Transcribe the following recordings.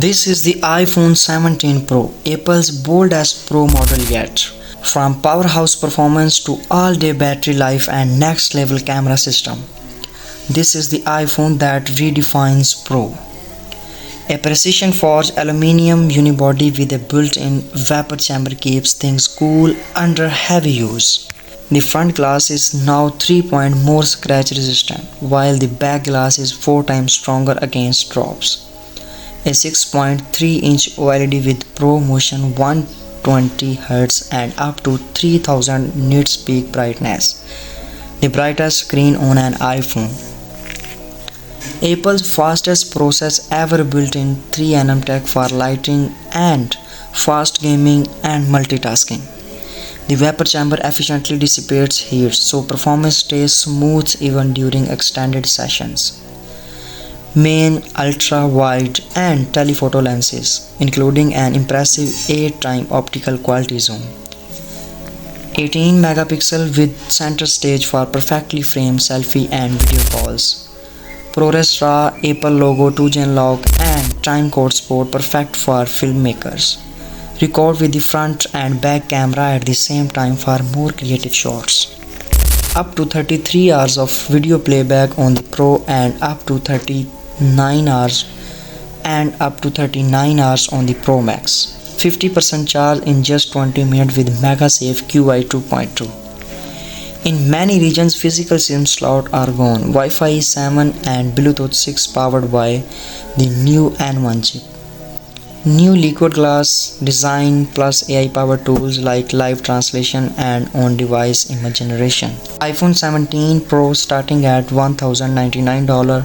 This is the iPhone 17 Pro, Apple's boldest Pro model yet. From powerhouse performance to all-day battery life and next-level camera system, this is the iPhone that redefines Pro. A precision-forged aluminium unibody with a built-in vapor chamber keeps things cool under heavy use. The front glass is now 3 points more scratch resistant, while the back glass is 4 times stronger against drops. A 6.3-inch OLED with ProMotion 120Hz and up to 3000 nits peak brightness, the brightest screen on an iPhone. Apple's fastest processor ever built in 3nm tech for lighting and fast gaming and multitasking. The vapor chamber efficiently dissipates heat, so performance stays smooth even during extended sessions. Main, ultra-wide and telephoto lenses, including an impressive 8-time optical quality zoom. 18 megapixel with center stage for perfectly framed selfie and video calls. ProRes RAW, Apple logo 2-gen lock and timecode support perfect for filmmakers. Record with the front and back camera at the same time for more creative shots. Up to 33 hours of video playback on the Pro and up to 39 hours on the Pro Max. 50% charge in just 20 minutes with MagSafe QI 2.2. In many regions, physical SIM slots are gone. Wi-Fi 7 and Bluetooth 6 powered by the new N1 chip. New liquid glass design plus AI powered tools like live translation and on-device image generation. iPhone 17 Pro starting at $1,099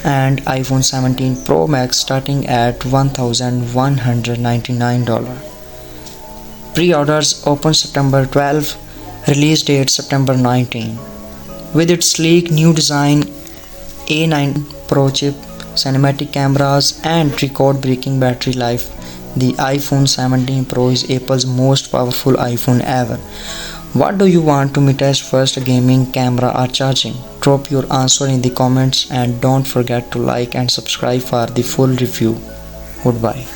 and iPhone 17 Pro Max starting at $1,199. Pre-orders open September 12, release date September 19. With its sleek new design, A9 Pro chip, cinematic cameras and record-breaking battery life, the iPhone 17 Pro is Apple's most powerful iPhone ever. What do you want to me test first, gaming, camera or charging? Drop your answer in the comments and don't forget to like and subscribe for the full review. Goodbye.